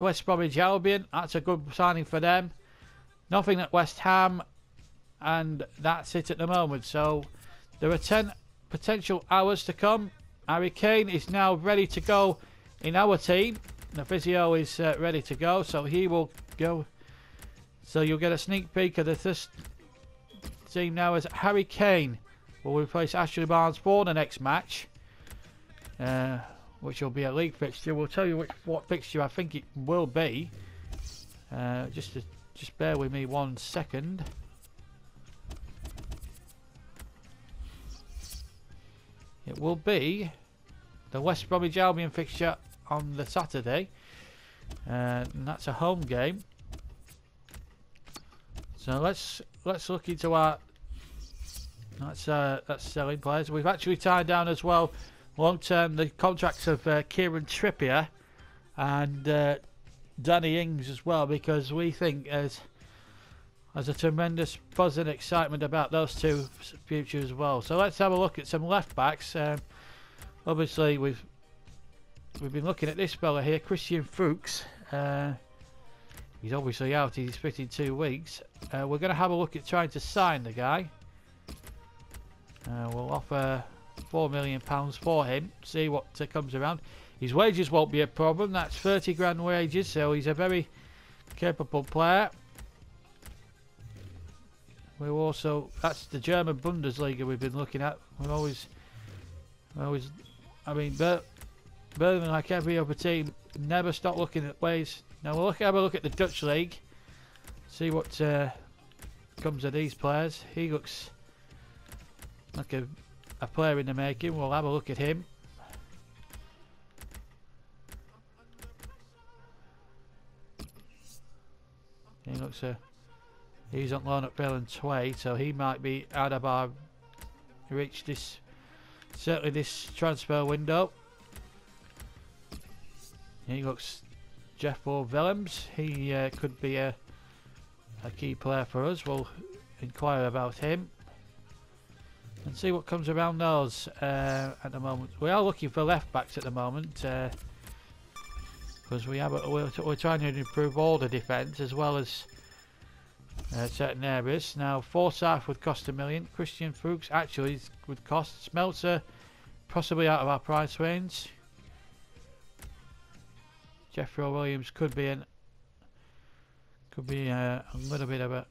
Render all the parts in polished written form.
West Bromwich Albion, that's a good signing for them. Nothing at West Ham, and that's it at the moment. So there are 10 potential hours to come. Harry Kane is now ready to go in our team. The physio is ready to go, so he will go. So you'll get a sneak peek of the first team now as Harry Kane will replace Ashley Barnes for the next match, which will be a league fixture. We'll tell you what fixture I think it will be. Just bear with me 1 second. It will be the West Bromwich Albion fixture on the Saturday, and that's a home game. So let's look into our that's selling players. We've actually tied down as well long term the contracts of Kieran Trippier and Danny Ings as well, because we think there's a tremendous buzz and excitement about those two futures as well. So let's have a look at some left backs. Obviously we've been looking at this fella here, Christian Fuchs. He's obviously out, he's fit in 2 weeks. We're going to have a look at trying to sign the guy. We'll offer £4 million for him, see what comes around. His wages won't be a problem, that's 30 grand wages, so he's a very capable player. We're also, that's the German Bundesliga we've been looking at. We're always, I mean, Burnley, like every other team, never stop looking at ways. Now we'll have a look at the Dutch league, see what comes of these players. He looks like a player in the making. We'll have a look at him. He looks he's on loan at Burnley, so he might be out of our reach certainly this transfer window. He looks Jeffro Willems. He could be a key player for us. We'll inquire about him and see what comes around those at the moment. We are looking for left backs at the moment because we're trying to improve all the defence as well as certain areas. Now Forsyth would cost $1 million. Christian Fuchs actually would cost. Smeltzer possibly out of our price range. Jeffrey Williams could be a little bit of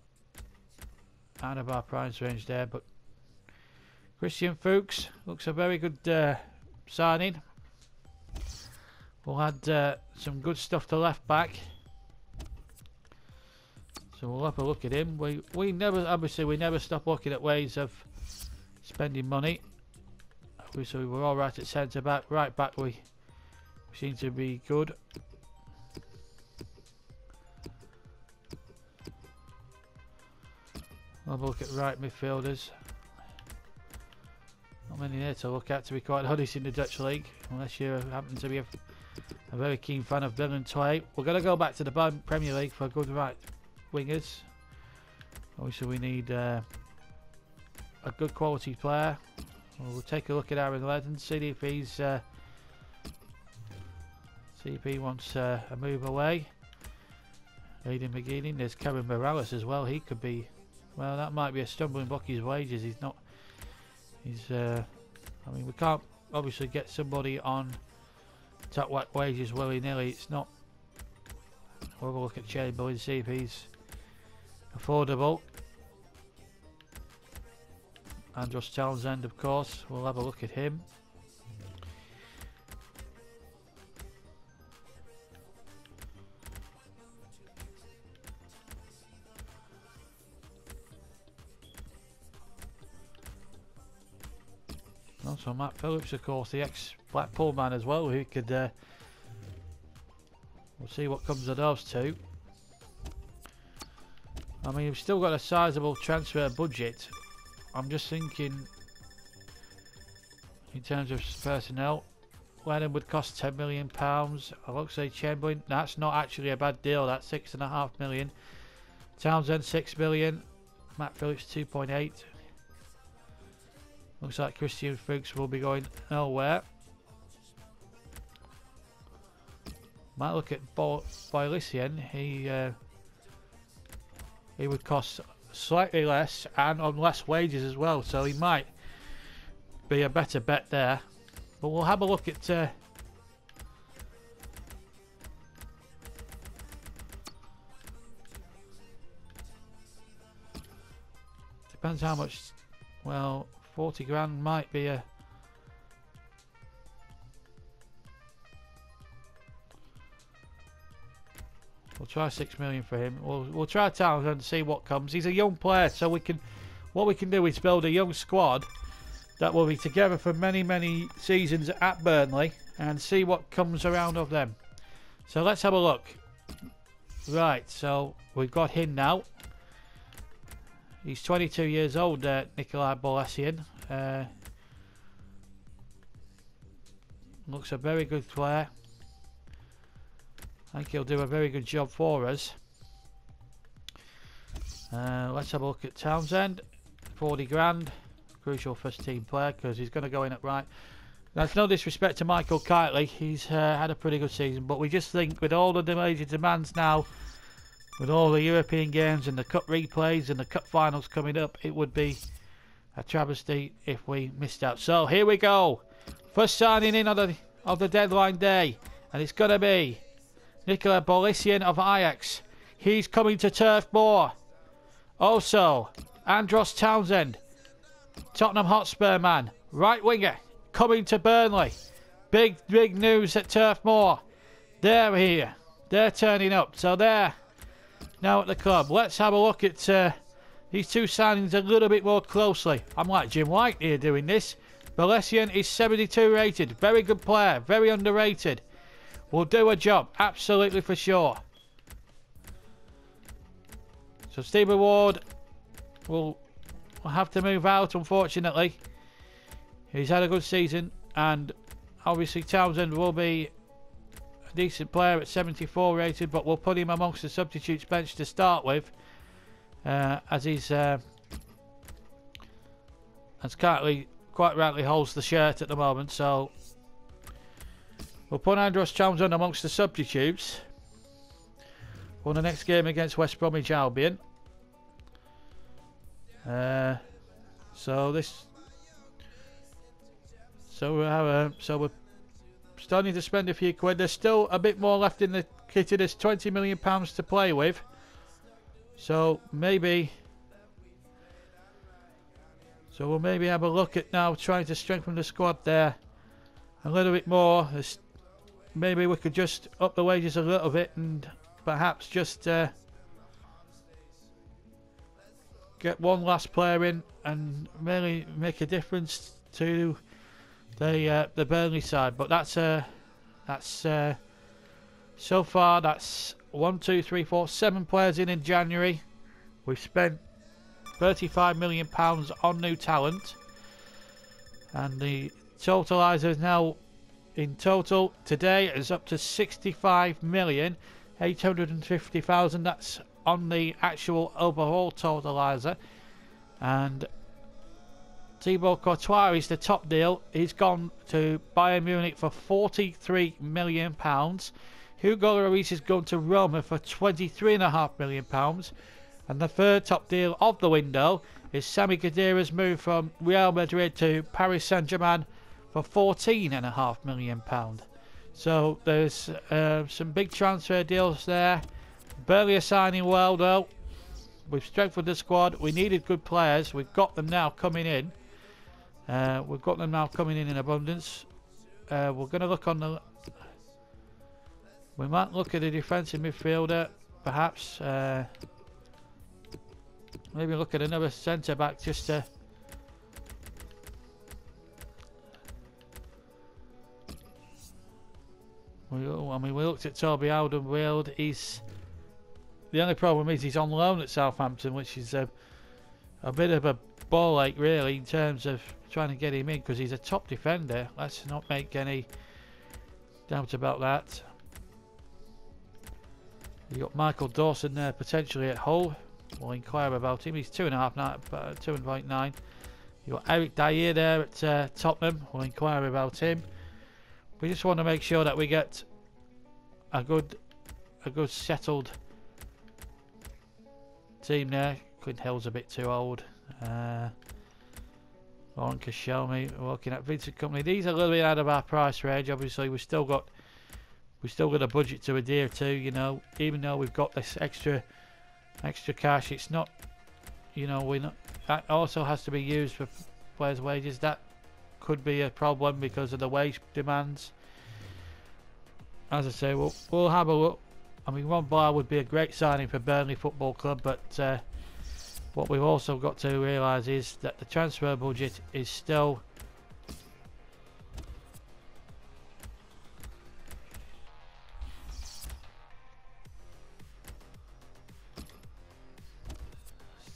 out of our price range there, but Christian Fuchs looks a very good signing. We'll add some good stuff to left back, so we'll have a look at him. We never stop looking at ways of spending money. Obviously we're all right at centre back. Right back we seem to be good. We'll have a look at right midfielders. Not many there to look at, to be quite honest, in the Dutch league, unless you happen to be a very keen fan of Burnley. We're going to go back to the Premier League for good right wingers. Obviously we need a good quality player. We'll take a look at Aaron Lennon, see if he wants a move away. Aidan McGeady. There's Kevin Morales as well. He could be, well, that might be a stumbling block. His wages, I mean, we can't obviously get somebody on top whack wages willy-nilly. It's not. We'll have a look at Chamberlain, see if he's affordable. Andros Townsend, of course, we'll have a look at him. Also Matt Phillips, of course, the ex-Blackpool man as well, who could we'll see what comes of those two. I mean, we've still got a sizable transfer budget. I'm just thinking in terms of personnel. Lennon would cost £10 million. Alongside Chamberlain, that's not actually a bad deal. That's $6.5 million. Townsend $6 million. Matt Phillips 2.8. Looks like Christian Fuchs will be going nowhere. Might look at Boylisian. He would cost slightly less and on less wages as well, so he might be a better bet there. But we'll have a look at depends how much. Well, 40 grand might be a we'll try 6 million for him. We'll try Townsend and see what comes. He's a young player, so what we can do is build a young squad that will be together for many seasons at Burnley and see what comes around of them. So let's have a look. Right, so we've got him now. He's 22 years old, Nikolai Bolesian. Looks a very good player. I think he'll do a very good job for us. Let's have a look at Townsend. 40 grand. Crucial first team player because he's going to go in at right. That's no disrespect to Michael Kitely. He's had a pretty good season, but we just think with all the major demands now, with all the European games and the cup replays and the cup finals coming up, it would be a travesty if we missed out. So here we go. First signing in of the deadline day, and it's going to be Nicola Bolesian of Ajax. He's coming to Turf Moor. Also, Andros Townsend, Tottenham Hotspur man, right winger, coming to Burnley. Big news at Turf Moor. They're here. They're turning up. So they're now at the club. Let's have a look at these two signings a little bit more closely. I'm like Jim White here doing this. Bolesian is 72 rated. Very good player. Very underrated. Will do a job. Absolutely for sure. So Stephen Ward will have to move out, unfortunately. He's had a good season, and obviously Townsend will be a decent player at 74 rated, but we'll put him amongst the substitutes bench to start with, as he's as Cartley quite rightly holds the shirt at the moment. So we'll put Andros Townsend amongst the substitutes for the next game against West Bromwich Albion. So we're starting to spend a few quid. There's still a bit more left in the kitty. There's £20 million to play with. So we'll maybe have a look at now trying to strengthen the squad there a little bit more. Maybe we could just up the wages a little bit and perhaps just get one last player in and really make a difference to the Burnley side. But that's so far that's 1, 2, 3, 4, 7 players in January. We've spent £35 million on new talent, and the totalizer is now in total today is up to 65,850,000. That's on the actual overall totalizer. And Thibaut Courtois is the top deal. He's gone to Bayern Munich for £43 million. Hugo Lloris is going to Roma for £23.5 million. And the third top deal of the window is Sami Khedira's move from Real Madrid to Paris Saint-Germain for £14.5 million. So there's some big transfer deals there. Burnley are signing well though. We've strengthened the squad. We needed good players. We've got them now coming in. In abundance. We're going to look on the. We might look at a defensive midfielder, perhaps. Maybe look at another centre back just to. We looked at Toby Alderweireld. The only problem is he's on loan at Southampton, which is a bit of a ball ache really in terms of trying to get him in, because he's a top defender. Let's not make any doubt about that. You got Michael Dawson there potentially at Hull. We'll inquire about him. He's 2.9. You got Eric Dyer there at Tottenham. We'll inquire about him. We just want to make sure that we get a good settled team there. Clint Hill's a bit too old. Lauren Koscielny, looking at Vincent Company. These are a little bit out of our price range. Obviously, we've still got a budget to adhere to. You know, even though we've got this extra cash, it's not. You know, we're not. That also has to be used for players' wages. That could be a problem because of the wage demands. As I say, we'll have a look. I mean, Ron Blair would be a great signing for Burnley Football Club, but what we've also got to realise is that the transfer budget is still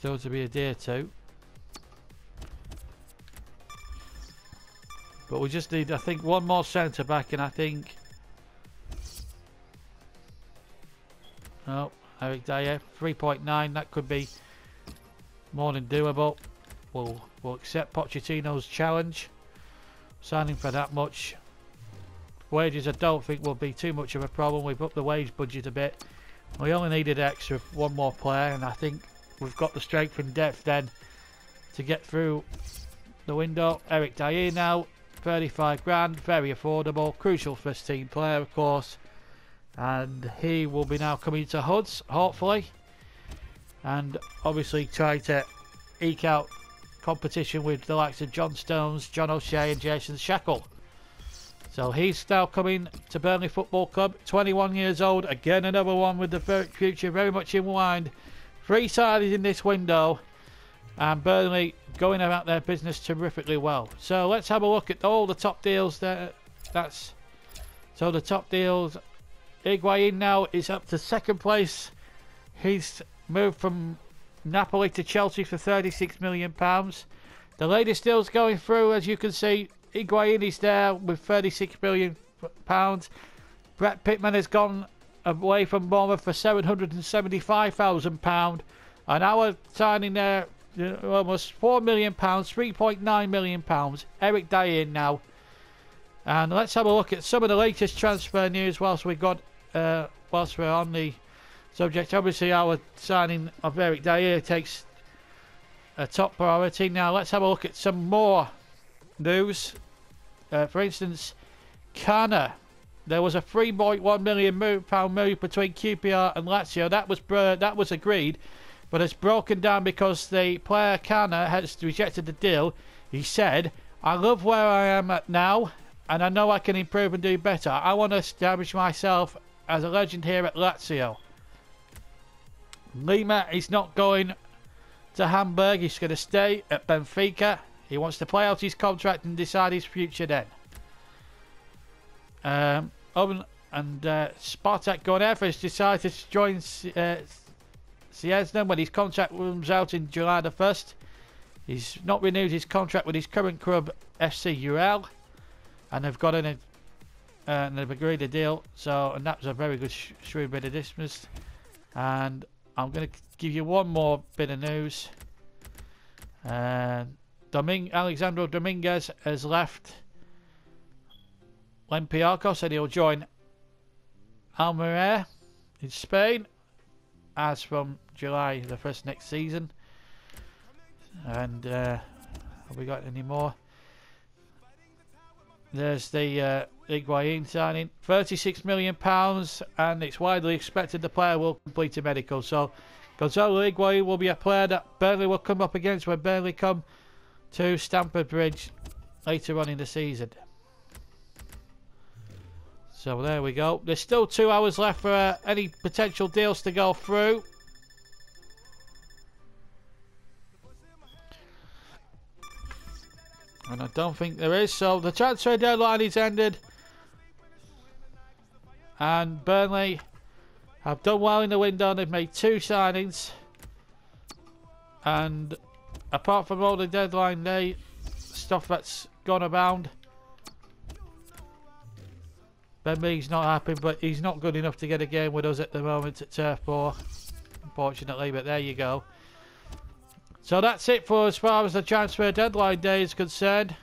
to be adhered to. But we just need, I think, one more centre back, and I think. Oh, Eric Dyer, 3.9. That could be more than doable. We'll accept Pochettino's challenge. Signing for that much. Wages, I don't think will be too much of a problem. We've upped the wage budget a bit. We only needed extra one more player, and I think we've got the strength and depth then to get through the window. Eric Dyer now, 35 grand, very affordable. Crucial first team player, of course. And he will be now coming to Hudds, hopefully. And obviously try to eke out competition with the likes of John Stones, John O'Shea and Jason Shackle. So he's now coming to Burnley Football Club, 21 years old. Again, another one with the future very much in mind. 3 signings in this window. And Burnley going about their business terrifically well. So let's have a look at all the top deals there. So the top deals. Higuain now is up to second place. He's moved from Napoli to Chelsea for £36 million. The latest deals going through, as you can see, Higuain is there with £36 million. Brett Pittman has gone away from Bournemouth for £775,000. And our signing there, almost £4 million, £3.9 million. Eric Dyer now. And let's have a look at some of the latest transfer news whilst we're on the subject. Obviously, our signing of Eric Dyer takes a top priority. Now, let's have a look at some more news. For instance, Kana. There was a £3.1 million move between QPR and Lazio. That was agreed, but it's broken down because the player Kana has rejected the deal. He said, "I love where I am at now, and I know I can improve and do better. I want to establish myself as a legend here at Lazio." Lima is not going to Hamburg. He's going to stay at Benfica. He wants to play out his contract and decide his future then. Spartak Gonev has decided to join Ciezna when his contract runs out in July the 1st. He's not renewed his contract with his current club FC Ural, and they've got and they've agreed a deal. And that was a very good shrewd bit of business. And I'm going to give you one more bit of news. Alexandro Dominguez has left Olympiacos and he'll join Almeria in Spain as from July the 1st next season. And have we got any more? There's the Higuain signing, £36 million, and it's widely expected the player will complete a medical. So Gonzalo Higuain will be a player that Burnley will come up against when Burnley come to Stamford Bridge later on in the season. So there we go. There's still 2 hours left for any potential deals to go through. And I don't think there is. So the transfer deadline is ended. And Burnley have done well in the window. They've made 2 signings. And apart from all the deadline day stuff that's gone around, Ben Mee's not happy, but he's not good enough to get a game with us at the moment at Turf Moor, unfortunately. But there you go. So that's it for as far as the transfer deadline day is concerned.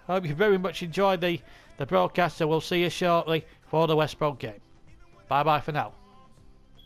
I hope you very much enjoyed the broadcast, and we'll see you shortly for the West Brom game. Bye bye for now.